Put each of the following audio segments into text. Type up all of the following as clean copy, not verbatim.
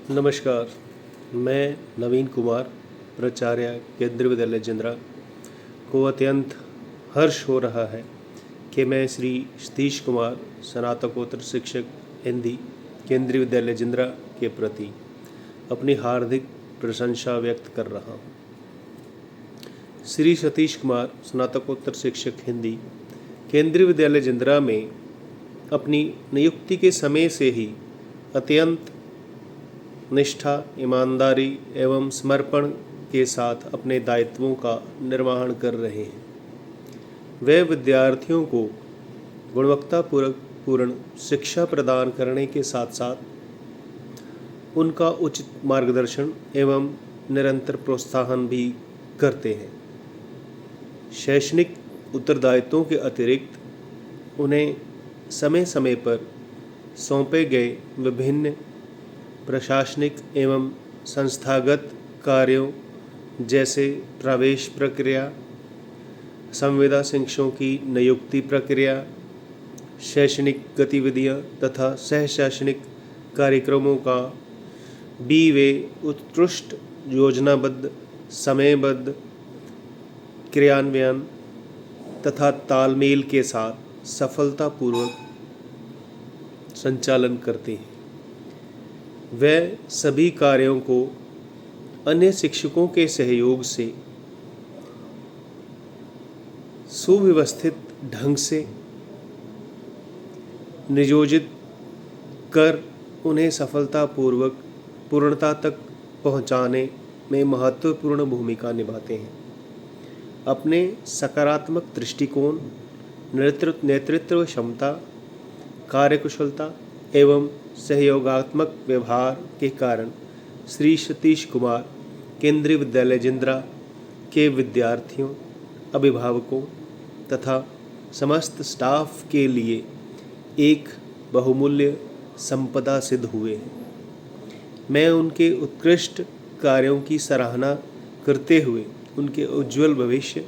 नमस्कार, मैं नवीन कुमार, प्राचार्य केंद्रीय विद्यालय जिंद्रा को अत्यंत हर्ष हो रहा है कि मैं श्री सतीश कुमार, स्नातकोत्तर शिक्षक हिंदी, केंद्रीय विद्यालय जिंद्रा के प्रति अपनी हार्दिक प्रशंसा व्यक्त कर रहा हूँ। श्री सतीश कुमार, स्नातकोत्तर शिक्षक हिंदी, केंद्रीय विद्यालय जिंद्रा में अपनी नियुक्ति के समय से ही अत्यंत निष्ठा, ईमानदारी एवं समर्पण के साथ अपने दायित्वों का निर्वहन कर रहे हैं। वे विद्यार्थियों को गुणवत्तापूर्ण शिक्षा प्रदान करने के साथ साथ उनका उचित मार्गदर्शन एवं निरंतर प्रोत्साहन भी करते हैं। शैक्षणिक उत्तरदायित्वों के अतिरिक्त उन्हें समय समय पर सौंपे गए विभिन्न प्रशासनिक एवं संस्थागत कार्यों जैसे प्रवेश प्रक्रिया, संविदा शिक्षकों की नियुक्ति प्रक्रिया, शैक्षणिक गतिविधियां तथा सह शैक्षणिक कार्यक्रमों का भी वे उत्कृष्ट योजनाबद्ध, समयबद्ध क्रियान्वयन तथा तालमेल के साथ सफलतापूर्वक संचालन करते हैं। वे सभी कार्यों को अन्य शिक्षकों के सहयोग से सुव्यवस्थित ढंग से नियोजित कर उन्हें सफलतापूर्वक पूर्णता तक पहुंचाने में महत्वपूर्ण भूमिका निभाते हैं। अपने सकारात्मक दृष्टिकोण, नेतृत्व क्षमता, कार्यकुशलता एवं सहयोगात्मक व्यवहार के कारण श्री सतीश कुमार केंद्रीय विद्यालय जिंद्रा के विद्यार्थियों, अभिभावकों तथा समस्त स्टाफ के लिए एक बहुमूल्य संपदा सिद्ध हुए हैं। मैं उनके उत्कृष्ट कार्यों की सराहना करते हुए उनके उज्जवल भविष्य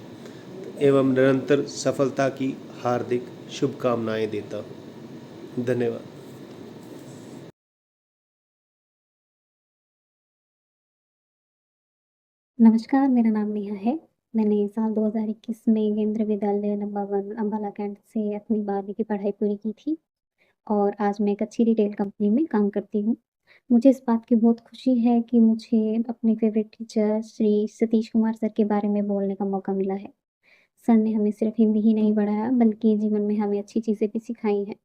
एवं निरंतर सफलता की हार्दिक शुभकामनाएं देता हूँ। धन्यवाद। नमस्कार, मेरा नाम नेहा है। मैंने साल 2021 में केंद्रीय विद्यालय नंबर 1 अम्बाला कैंट से अपनी 12वीं की पढ़ाई पूरी की थी और आज मैं एक अच्छी रिटेल कंपनी में काम करती हूँ। मुझे इस बात की बहुत खुशी है कि मुझे अपने favourite teacher Shri Satish Kumar sir के बारे में बोलने का मौका मिला है। सर ने हमें सिर्फ हिंदी ही नहीं पढ़ाया बल्कि जीवन में हमें अच्छी चीज़ें भी सिखाई हैं।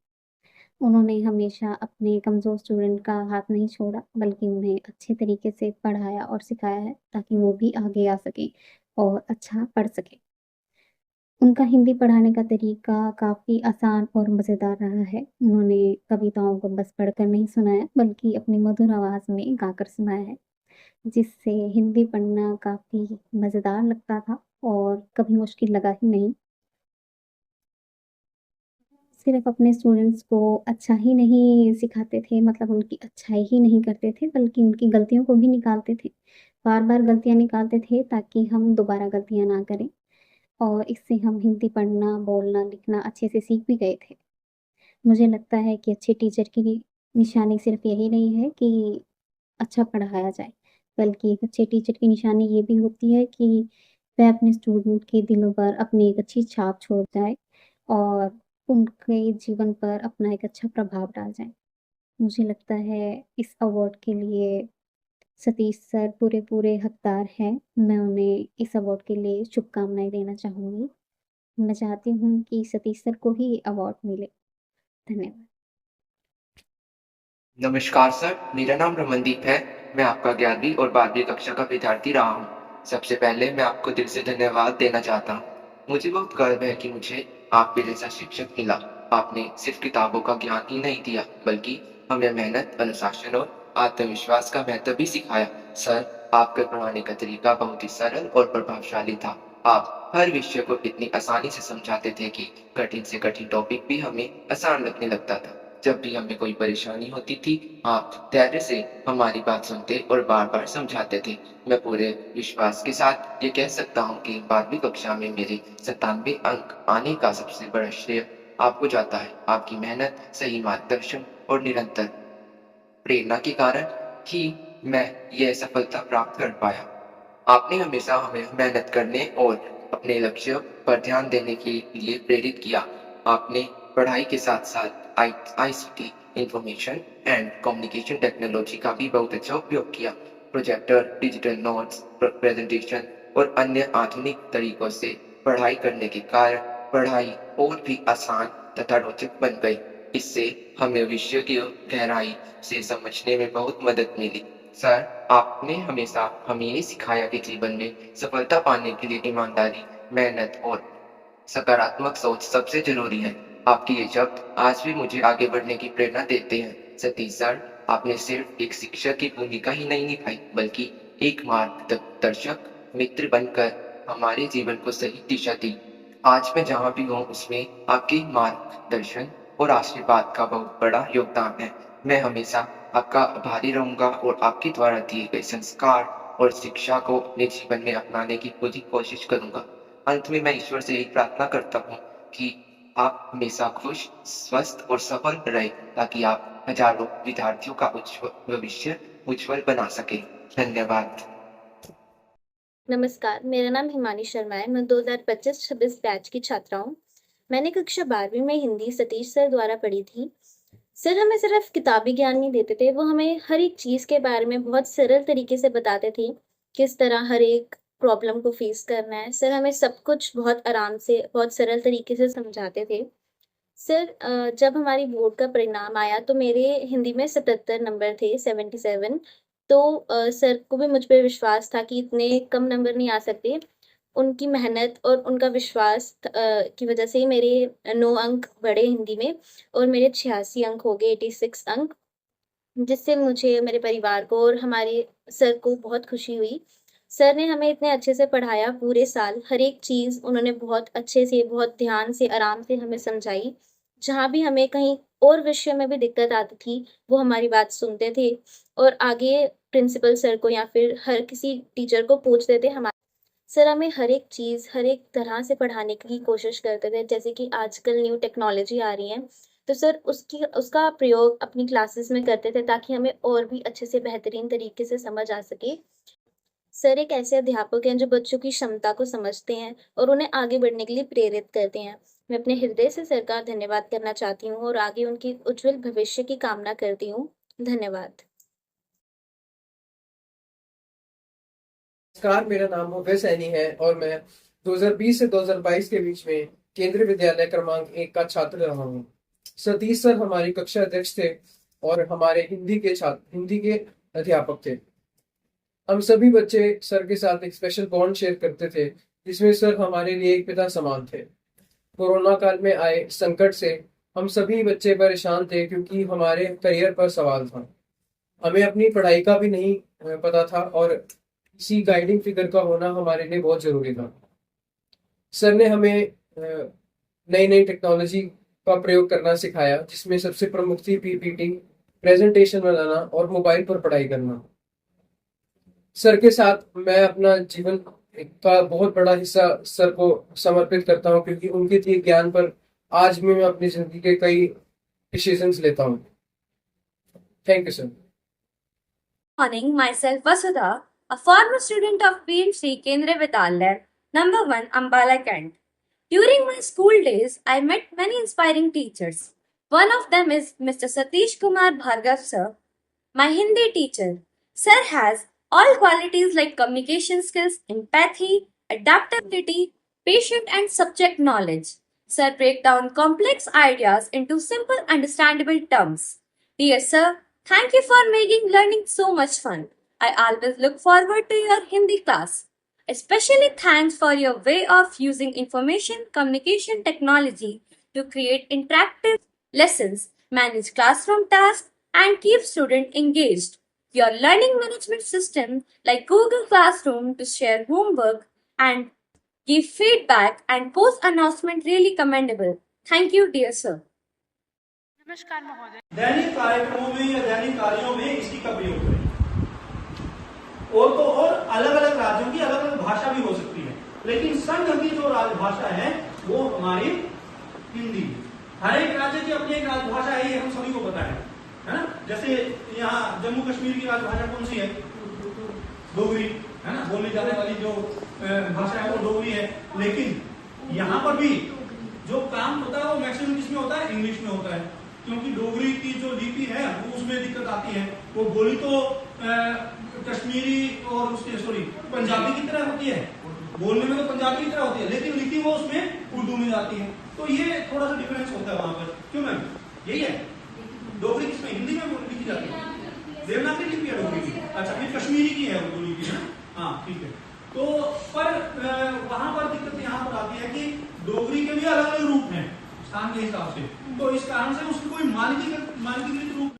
उन्होंने हमेशा अपने कमज़ोर स्टूडेंट का हाथ नहीं छोड़ा बल्कि उन्हें अच्छे तरीके से पढ़ाया और सिखाया है ताकि वो भी आगे आ सकें और अच्छा पढ़ सकें। उनका हिंदी पढ़ाने का तरीका काफ़ी आसान और मज़ेदार रहा है। उन्होंने कविताओं को बस पढ़कर नहीं सुनाया बल्कि अपनी मधुर आवाज़ में गाकर सुनाया है, जिससे हिंदी पढ़ना काफ़ी मज़ेदार लगता था और कभी मुश्किल लगा ही नहीं। सिर्फ़ अपने स्टूडेंट्स को अच्छा ही नहीं सिखाते थे मतलब उनकी अच्छाई ही नहीं करते थे बल्कि उनकी गलतियों को भी निकालते थे। बार-बार गलतियाँ निकालते थे ताकि हम दोबारा गलतियाँ ना करें और इससे हम हिंदी पढ़ना, बोलना, लिखना अच्छे से सीख भी गए थे। मुझे लगता है कि अच्छे टीचर की निशानी सिर्फ़ यही नहीं है कि अच्छा पढ़ाया जाए, बल्कि एक अच्छे टीचर की निशानी ये भी होती है कि वह अपने स्टूडेंट के दिलों पर अपनी एक अच्छी छाप छोड़ जाए और उनके जीवन पर अपना एक अच्छा प्रभाव डाल जाए। मुझे लगता है इस अवार्ड के लिए सतीश सर पूरे हकदार हैं। मैं उन्हें इस अवार्ड के लिए शुभकामनाएँ देना चाहूँगी। मैं चाहती हूँ कि सतीश सर को ही ये अवार्ड मिले। धन्यवाद। नमस्कार सर, मेरा नाम रमनदीप है। मैं आपका 11वीं और 12वीं कक्षा का विद्यार्थी रहा हूँ। सबसे पहले मैं आपको दिल से धन्यवाद देना चाहता हूँ। मुझे बहुत गर्व है कि मुझे आपके जैसा शिक्षक मिला। आपने सिर्फ किताबों का ज्ञान ही नहीं दिया, बल्कि हमें मेहनत, अनुशासन और आत्मविश्वास का महत्व भी सिखाया। सर, आपके पढ़ाने का तरीका बहुत ही सरल और प्रभावशाली था। आप हर विषय को इतनी आसानी से समझाते थे कि कठिन से कठिन टॉपिक भी हमें आसान लगने लगता था। जब भी हमें कोई परेशानी होती थी, आप धैर्य से हमारी बात सुनते और बार-बार समझाते थे। मैं पूरे विश्वास के साथ ये कह सकता हूँ कि 12वीं कक्षा में मेरे 97 अंक आने का सबसे बड़ा श्रेय आपको जाता है। आपकी मेहनत, सही मार्गदर्शन और निरंतर प्रेरणा के कारण कि मैं यह सफलता प्राप्त कर पाया। आपने हमेशा हमें मेहनत करने और अपने लक्ष्य पर ध्यान देने के लिए प्रेरित किया। आपने पढ़ाई के साथ-साथ ICT, information and communication technology का भी बहुत अच्छा उपयोग किया। प्रोजेक्टर, डिजिटल नोट्स, प्रेजेंटेशन और अन्य आधुनिक तरीकों से पढ़ाई करने के कारण पढ़ाई और भी आसान तथा रोचक बन गई। इससे हमें विषय की गहराई से समझने में बहुत मदद मिली। सर, आपने हमेशा हमें ये सिखाया कि जीवन में सफलता पाने के लिए ईमानदारी, मेहनत और सकारात्मक सोच सबसे जरूरी है। आपके ये शब्द आज भी मुझे आगे बढ़ने की प्रेरणा देते हैं। सतीश सर, आपने सिर्फ एक शिक्षक की भूमिका ही नहीं निभाई, बल्कि एक मार्गदर्शक मित्र बनकर हमारे जीवन को सही दिशा दी। आज मैं जहाँ भी हूँ उसमें आपके मार्गदर्शन और आशीर्वाद का बहुत बड़ा योगदान है। मैं हमेशा आपका आभारी रहूंगा और आपके द्वारा दिए गए संस्कार और शिक्षा को अपने जीवन में अपनाने की पूरी कोशिश करूंगा। अंत में मैं ईश्वर से यही प्रार्थना करता हूँ कि आप हमेशा खुश, स्वस्थ और सफल रहें, ताकि आप हजारों विद्यार्थियों का भविष्य उज्जवल बना सके। धन्यवाद। नमस्कार, मेरा नाम हिमानी शर्मा है। मैं 2025-26 बैच की छात्रा हूँ। मैंने कक्षा 12वीं में हिंदी सतीश सर द्वारा पढ़ी थी। सर हमें सिर्फ किताबी ज्ञान नहीं देते थे, वो हमें हर एक चीज़ के बारे में बहुत सरल तरीके से बताते थे, किस तरह हर एक प्रॉब्लम को फेस करना है। सर हमें सब कुछ बहुत आराम से, बहुत सरल तरीके से समझाते थे। सर जब हमारी बोर्ड का परिणाम आया तो मेरे हिंदी में 77 नंबर थे, 77। तो सर को भी मुझ पे विश्वास था कि इतने कम नंबर नहीं आ सकते। उनकी मेहनत और उनका विश्वास की वजह से ही मेरे 9 अंक बढ़े हिंदी में और मेरे 86 अंक हो गए, 86 अंक, जिससे मुझे, मेरे परिवार को और हमारे सर को बहुत खुशी हुई। सर ने हमें इतने अच्छे से पढ़ाया पूरे साल, हर एक चीज़ उन्होंने बहुत अच्छे से, बहुत ध्यान से, आराम से हमें समझाई। जहाँ भी हमें कहीं और विषय में भी दिक्कत आती थी, वो हमारी बात सुनते थे और आगे प्रिंसिपल सर को या फिर हर किसी टीचर को पूछते थे। सर हमें हर एक चीज़, हर एक तरह से पढ़ाने की कोशिश करते थे। जैसे कि आजकल न्यू टेक्नोलॉजी आ रही है, तो सर उसका प्रयोग अपनी क्लासेस में करते थे, ताकि हमें और भी अच्छे से, बेहतरीन तरीके से समझ आ सके। सर एक ऐसे अध्यापक हैं जो बच्चों की क्षमता को समझते हैं और उन्हें आगे बढ़ने के लिए प्रेरित करते हैं। मैं अपने हृदय से सर का धन्यवाद करना चाहती हूँ और आगे उनके उज्जवल भविष्य की कामना करती हूँ। धन्यवाद। नमस्कार, मेरा नाम मुफे सैनी है और मैं 2020 से 2022 के बीच में केंद्रीय विद्यालय क्रमांक 1 का छात्र रहा हूँ। सतीश सर हमारी कक्षा अध्यक्ष थे और हमारे हिंदी के अध्यापक थे। हम सभी बच्चे सर के साथ एक स्पेशल बॉन्ड शेयर करते थे, जिसमें सर हमारे लिए एक पिता समान थे। कोरोना काल में आए संकट से हम सभी बच्चे परेशान थे, क्योंकि हमारे करियर पर सवाल था। हमें अपनी पढ़ाई का भी नहीं पता था और किसी गाइडिंग फिगर का होना हमारे लिए बहुत जरूरी था। सर ने हमें नई नई टेक्नोलॉजी का प्रयोग करना सिखाया, जिसमें सबसे प्रमुख थी पीपीटी, प्रेजेंटेशन बनाना और मोबाइल पर पढ़ाई करना। सर के साथ मैं अपना जीवन का बहुत बड़ा हिस्सा सर को समर्पित करता हूँ, क्योंकि उनके दिए ज्ञान पर आज भी मैं अपनी जिंदगी के कई डिसीजंस लेता हूँ। Thank you sir. Morning, myself Vasudha, a former student of PMC Kendriya Vidyalaya, number 1, Ambala Kent. During my school days, I met many inspiring teachers. One of them is Mr. Satish Kumar Bhargav sir, my Hindi teacher. Sir has all qualities like communication skills, empathy, adaptability, patient and subject knowledge. Sir break down complex ideas into simple understandable terms. Dear sir, thank you for making learning so much fun. I always look forward to your Hindi class. Especially thanks for your way of using information communication technology to create interactive lessons, manage classroom tasks, and keep students engaged. Your learning management system like Google Classroom to share homework and give feedback and post announcement really commendable. Thank you, dear sir. नमस्कार महोदय। दैनिक कार्यक्रमों में या दैनिक कार्यों में इसी का प्रयोग करें। और तो और अलग अलग राज्यों की अलग अलग भाषा भी हो सकती है, लेकिन संघ की जो राजभाषा है वो हमारी हिंदी। हर एक राज्य की अपनी एक राजभाषा है, ये हम सभी को पता है ना। जैसे यहाँ जम्मू कश्मीर की राजभाषा कौन सी है? डोगरी है ना, बोली जाने वाली जो भाषा है वो डोगरी है। लेकिन यहाँ पर भी जो काम होता है वो मैक्सिमम किसमें होता है? इंग्लिश में होता है, क्योंकि डोगरी की जो लिपि है वो उसमें दिक्कत आती है। वो बोली तो कश्मीरी और उसके पंजाबी की तरह होती है, बोलने में तो पंजाबी की तरह होती है, लेकिन लिखी वो उसमें उर्दू में जाती है। तो ये थोड़ा सा डिफरेंस होता है वहां पर। क्यों मैम? यही है, डोगरी किसमें? हिंदी में लिखी जाती है, देवनागरी लिपि है डोगरी की। अच्छा, फिर कश्मीरी की है उर्दू लिपि है। हाँ ठीक है। तो पर वहां पर दिक्कत यहाँ पर आती है कि डोगरी के भी अलग अलग रूप हैं स्थान के हिसाब से, तो इस कारण से उसकी कोई मानकीकृत रूप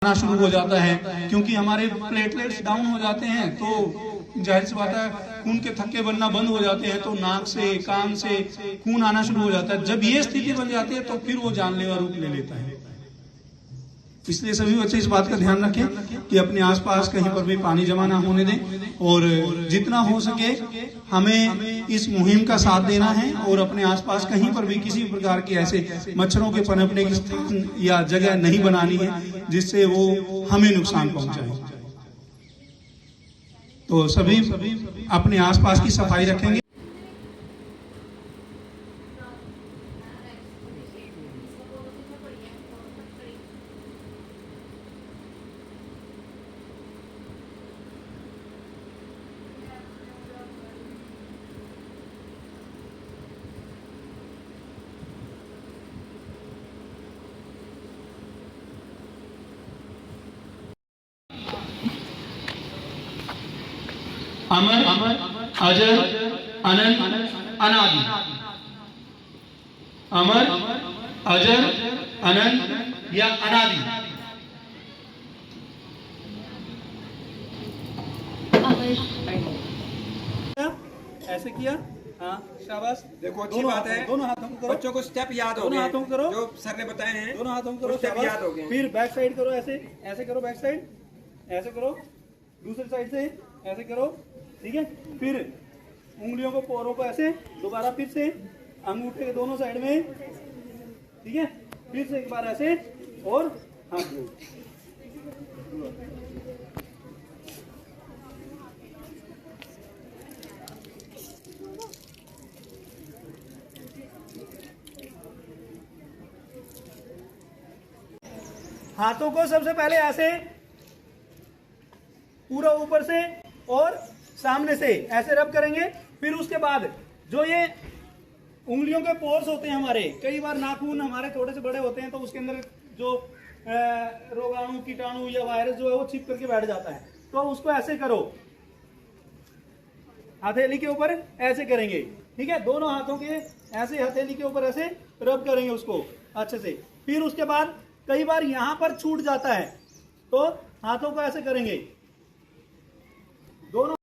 शुरू हो जाता है, क्योंकि हमारे प्लेटलेट्स डाउन हो जाते हैं, तो जाहिर सी बात है खून के थक्के बनना बंद हो जाते हैं, तो नाक से कान से खून आना शुरू हो जाता है। जब ये स्थिति बन जाती है तो फिर वो जानलेवा रूप ले लेता है। इसलिए सभी बच्चे इस बात का ध्यान रखें कि अपने आसपास कहीं पर भी पानी जमा ना होने दें, और जितना हो सके हमें इस मुहिम का साथ देना है, और अपने आसपास कहीं पर भी किसी प्रकार की ऐसे मच्छरों के पनपने की स्थान या जगह नहीं बनानी है जिससे वो हमें नुकसान पहुंचाए। तो सभी अपने आसपास की सफाई रखेंगे। अमर अजर अनंत अनादि। अमर अजर अनंत या अनादि। ऐसे किया, हाँ शाबाश। देखो अच्छी बात है, दोनों हाथों को करो, बच्चों को स्टेप याद हो दोनों गए, हाथों को करो, जो सर ने बताए हैं दोनों हाथों को करो, स्टेप शाबाश। याद हो गए। फिर बैक साइड करो, ऐसे ऐसे करो, बैक साइड ऐसे करो, दूसरी साइड से ऐसे करो, ठीक है। फिर उंगलियों को, पोरों को ऐसे दोबारा फिर से अंगूठे के दोनों साइड में, ठीक है। फिर से एक बार ऐसे और हाथ जोड़। हाथों को सबसे पहले ऐसे पूरा ऊपर से और सामने से ऐसे रब करेंगे। फिर उसके बाद जो ये उंगलियों के पोर्स होते हैं हमारे, कई बार नाखून हमारे थोड़े से बड़े होते हैं तो उसके अंदर जो रोगाणु, कीटाणु या वायरस जो है वो छिप करके बैठ जाता है, तो उसको ऐसे करो, हथेली के ऊपर ऐसे करेंगे, ठीक है। दोनों हाथों के ऐसे हथेली के ऊपर ऐसे रब करेंगे उसको अच्छे से। फिर उसके बाद कई बार यहां पर छूट जाता है तो हाथों को ऐसे करेंगे, दोनों